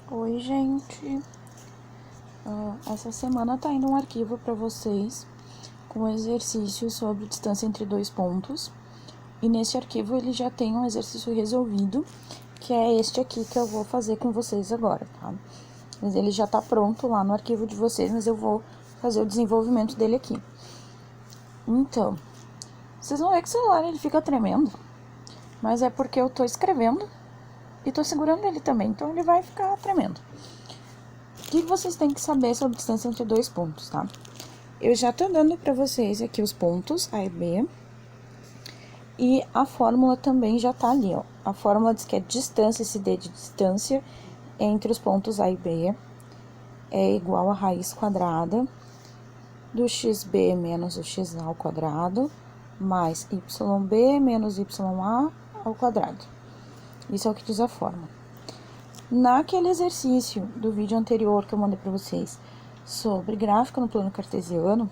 Oi, gente. Essa semana tá indo um arquivo para vocês com exercícios sobre distância entre dois pontos. E nesse arquivo ele já tem um exercício resolvido, que é este aqui que eu vou fazer com vocês agora, tá? Mas ele já tá pronto lá no arquivo de vocês, mas eu vou fazer o desenvolvimento dele aqui. Então, vocês vão ver que o celular ele fica tremendo, mas é porque eu tô escrevendo e tô segurando ele também, então ele vai ficar tremendo. O que vocês têm que saber sobre distância entre dois pontos, tá? Eu já tô dando pra vocês aqui os pontos A e B. E a fórmula também já tá ali, ó. A fórmula diz que a distância, esse D de distância, entre os pontos A e B é igual a raiz quadrada do xb menos o xa ao quadrado, mais yb menos ya ao quadrado. Isso é o que diz a fórmula. Naquele exercício do vídeo anterior que eu mandei para vocês sobre gráfico no plano cartesiano,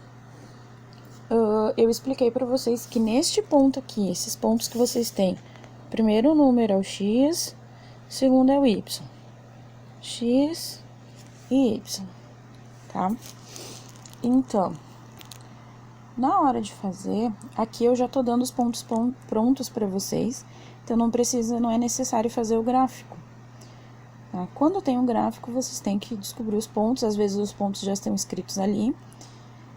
eu expliquei para vocês que neste ponto aqui, esses pontos que vocês têm, o primeiro número é o x, o segundo é o y. X e y, tá? Então, na hora de fazer, aqui eu já tô dando os pontos prontos para vocês, então não é necessário fazer o gráfico. Tá? Quando tem um gráfico, vocês têm que descobrir os pontos, às vezes os pontos já estão escritos ali,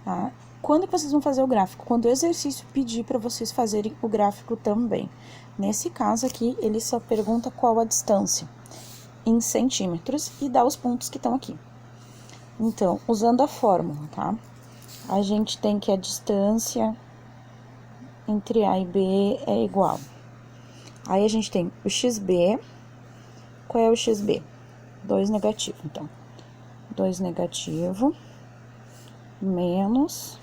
tá? Quando que vocês vão fazer o gráfico? Quando o exercício pedir para vocês fazerem o gráfico também. Nesse caso aqui, ele só pergunta qual a distância em centímetros e dá os pontos que estão aqui. Então, usando a fórmula, tá? A gente tem que a distância entre A e B é igual. Aí a gente tem o xb. Qual é o xb? 2 negativo, então. 2 negativo menos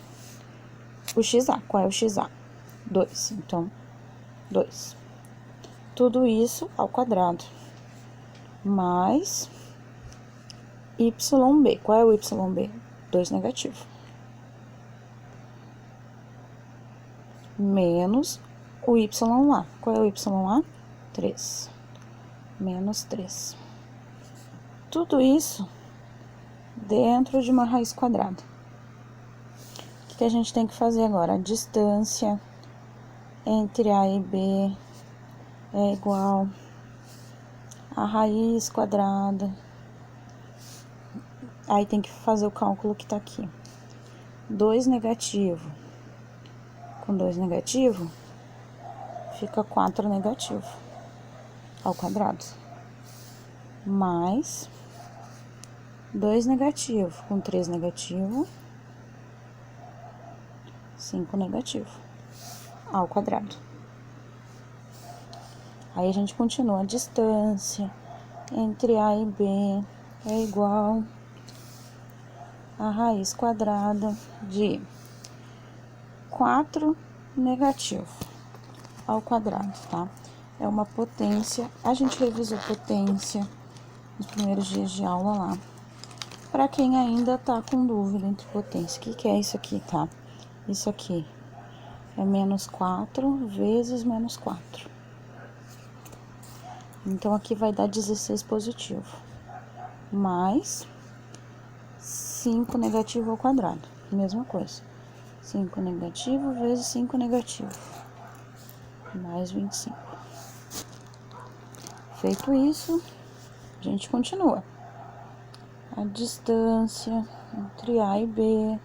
o xa. Qual é o xa? 2, então, 2. Tudo isso ao quadrado. Mais YB. Qual é o YB? 2 negativo. Menos o YA. Qual é o YA? 3. Menos 3. Tudo isso dentro de uma raiz quadrada. O que a gente tem que fazer agora? A distância entre A e B é igual a raiz quadrada. Aí tem que fazer o cálculo que tá aqui. 2 negativo com 2 negativo fica 4 negativo ao quadrado. Mais 2 negativo com 3 negativo, 5 negativo ao quadrado. Aí a gente continua. A distância entre A e B é igual a raiz quadrada de 4 negativo ao quadrado, tá? É uma potência. A gente revisou potência nos primeiros dias de aula lá. Para quem ainda tá com dúvida entre potência, o que é isso aqui, tá? Isso aqui é menos 4 vezes menos 4. Então, aqui vai dar 16 positivo. Mais 5 negativo ao quadrado. Mesma coisa. 5 negativo vezes 5 negativo. Mais 25. Feito isso, a gente continua. A distância entre A e B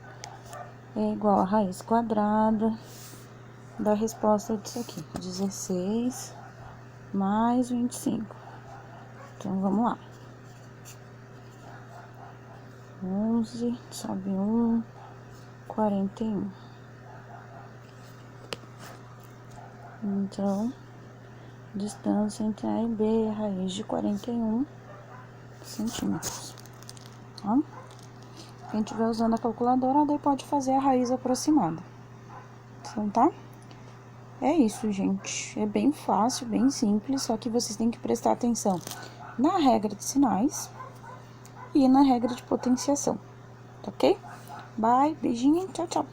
é igual a raiz quadrada da resposta disso aqui. 16 mais 25. Então, vamos lá. 11, sobe 1, 41. Então, distância entre A e B é a raiz de 41 centímetros. Tá? Quem estiver usando a calculadora, daí pode fazer a raiz aproximada. Então, tá? É isso, gente. É bem fácil, bem simples, só que vocês têm que prestar atenção na regra de sinais e na regra de potenciação. Tá ok? Bye, beijinho, tchau, tchau.